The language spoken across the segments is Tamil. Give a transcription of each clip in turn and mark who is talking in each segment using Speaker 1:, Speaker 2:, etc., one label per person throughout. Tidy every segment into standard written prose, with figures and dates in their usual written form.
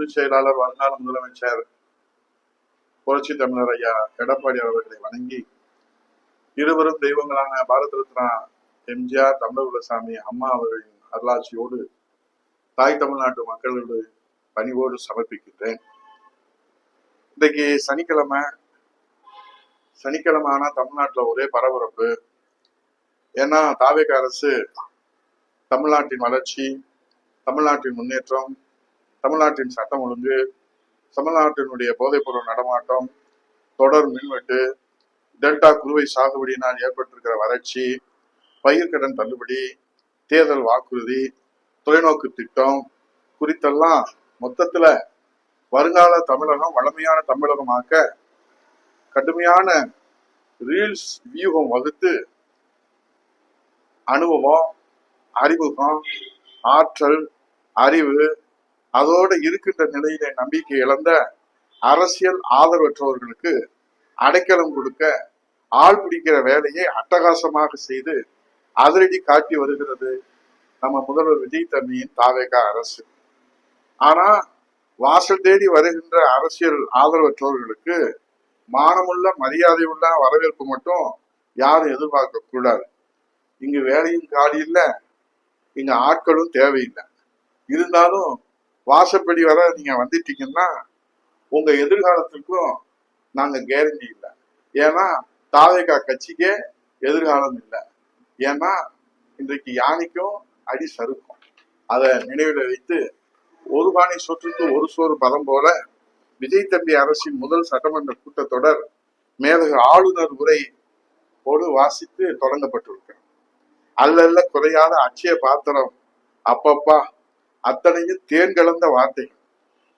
Speaker 1: பொதுச் செயலாளர் வருங்கால முதலமைச்சர் புரட்சி தமிழர் ஐயா எடப்பாடி அவர்களை வணங்கி, இருவரும் தெய்வங்களான பாரத ரத்னா எம்ஜிஆர், தமிழகுலசாமி அம்மா அவர்களின் அருளாட்சியோடு தாய் தமிழ்நாட்டு மக்களோடு பணிவோடு சமர்ப்பிக்கின்றேன். இன்றைக்கு சனிக்கிழமை ஆனா தமிழ்நாட்டுல ஒரே பரபரப்பு. ஏன்னா தாவேக அரசு தமிழ்நாட்டின் வளர்ச்சி, தமிழ்நாட்டின் முன்னேற்றம், தமிழ்நாட்டின் சட்டம் ஒழுங்கு, தமிழ்நாட்டினுடைய போதைப்பொருள் நடமாட்டம், தொடர் மின்வெட்டு, டெல்டா குறுவை சாகுபடியினால் ஏற்பட்டிருக்கிற வறட்சி, பயிர்க்கடன் தள்ளுபடி, தேர்தல் வாக்குறுதி, தொலைநோக்கு திட்டம் குறித்தெல்லாம் மொத்தத்துல வருங்கால தமிழகம் வளமையான தமிழகமாக்க கடுமையான ரீல்ஸ் வியூகம் வகுத்து அனுபவம், அறிமுகம், ஆற்றல், அறிவு, அதோடு இருக்கின்ற நிலையிலே நம்பிக்கை இழந்த அரசியல் ஆதரவற்றவர்களுக்கு அடைக்கலம் கொடுக்க ஆள் பிடிக்கிற வேலையை அட்டகாசமாக செய்து அதிரடி காட்டி வருகிறது நம்ம முதல்வர் விஜய் தம்பியின் தாவேக அரசு. ஆனா வாசல் தேடி வருகின்ற அரசியல் ஆதரவற்றவர்களுக்கு மானமுள்ள மரியாதை உள்ள வரவேற்பு மட்டும் யாரும் எதிர்பார்க்க கூடாது. இங்கு வேலையும் காலி இல்லை, இங்க ஆட்களும் தேவையில்லை. இருந்தாலும் வாசப்படி வர நீங்க வந்துட்டீங்கன்னா உங்க எதிர்காலத்துக்கும் நாங்க கேரண்டி இல்லை. ஏன்னா தாவேகா கட்சிக்கே எதிர்காலம் இல்லை. ஏன்னா இன்றைக்கு யானைக்கும் அடி சறுக்கும். அதை நினைவில் வைத்து ஒரு பானை சொற்றுக்கு ஒரு சோறு பதம் போல விஜய் தம்பி அரசின் முதல் சட்டமன்ற கூட்டத்தொடர் மேலக ஆளுநர் உரையோடு வாசித்து தொடங்கப்பட்டிருக்கிறது. அல்லல்ல குறையாத அச்சய பாத்திரம், அப்பப்பா அத்தனையும் தேன் கலந்த வார்த்தை,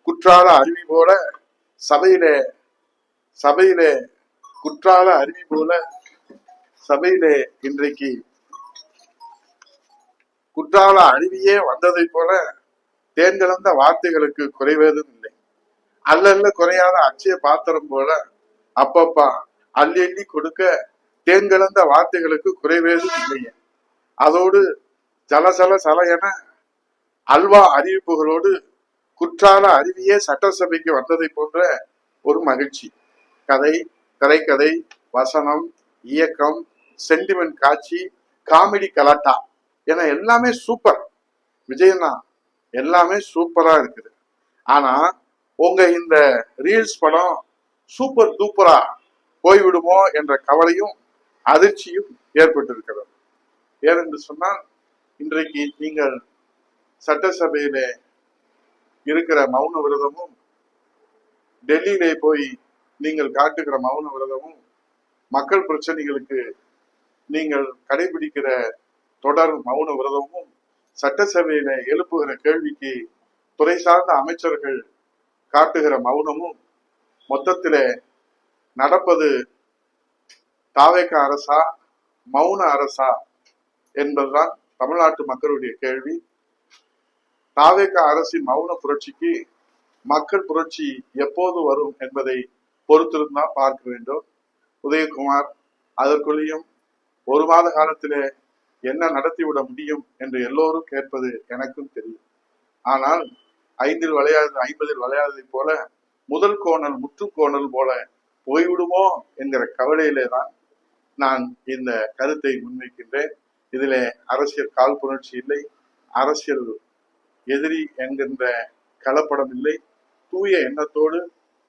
Speaker 1: குற்றால அருவி போல சபையிலே குற்றால அருவி போல சபையிலே இன்றைக்கு குற்றால அருவியே வந்ததை போல தேன் கலந்த வார்த்தைகளுக்கு குறைவேதும் இல்லை. அல்லல்ல குறையாத அச்சய பாத்திரம் போல அப்பப்பா அள்ளி அள்ளி கொடுக்க தேன் கலந்த வார்த்தைகளுக்கு குறைவேதும் இல்லையே. அதோடு சல என அல்வா அறிவிப்புகளோடு குற்றால அருவியே சட்டசபைக்கு வந்ததை போன்ற ஒரு மகிழ்ச்சி. கதை, திரைக்கதை, வசனம், இயக்கம், சென்டிமெண்ட் காட்சி, காமெடி கலாட்டா என எல்லாமே சூப்பர். விஜயண்ணா எல்லாமே சூப்பரா இருக்குது. ஆனா உங்க இந்த ரீல்ஸ் படம் சூப்பர் டூப்பரா போய்விடுமோ என்ற கவலையும் அதிர்ச்சியும் ஏற்பட்டிருக்கிறது. ஏனென்று சொன்னால் இன்றைக்கு நீங்கள் சட்டசபையிலே இருக்கிற மௌன விரதமும், டெல்லியிலே போய் நீங்கள் காட்டுகிற மௌன விரதமும், மக்கள் பிரச்சனைகளுக்கு நீங்கள் கடைபிடிக்கிற தொடர் மௌன விரதமும், சட்டசபையில எழுப்புகிற கேள்விக்கு துறை சார்ந்த அமைச்சர்கள் காட்டுகிற மௌனமும், மொத்தத்திலே நடப்பது தாவேக அரசா மௌன அரசா என்பதுதான் தமிழ்நாட்டு மக்களுடைய கேள்வி. தாவேக அரசின் மௌன புரட்சிக்கு மக்கள் புரட்சி எப்போது வரும் என்பதை பொறுத்திருந்தான் பார்க்க வேண்டும். உதயகுமார் அதற்குள்ளேயும் ஒரு மாத காலத்திலே என்ன நடத்திவிட முடியும் என்று எல்லோரும் கேட்பது எனக்கும் தெரியும். ஆனால் 5 வளையாது 50 வளையாததை போல முதல் கோணல் முற்று கோணல் போல போய்விடுமோ என்கிற கவலையிலே தான் நான் இந்த கருத்தை முன்வைக்கின்றேன். இதிலே அரசியல் காழ்ப்புணர்ச்சி இல்லை, அரசியல் எதிரி என்கின்ற கலப்படம் இல்லை. தூய எண்ணத்தோடு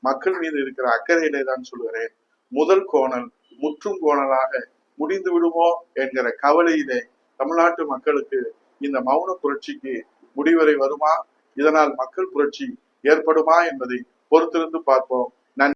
Speaker 1: மக்கள் மீது இருக்கிற அக்கறையிலே தான் சொல்கிறேன். முதல் கோணல் முற்றும் கோணலாக முடிந்து விடுமோ என்கிற கவலையிலே தமிழ்நாட்டு மக்களுக்கு இந்த மௌன புரட்சிக்கு முடிவரை வருமா, இதனால் மக்கள் புரட்சி ஏற்படுமா என்பதை பொறுத்திருந்து பார்ப்போம்.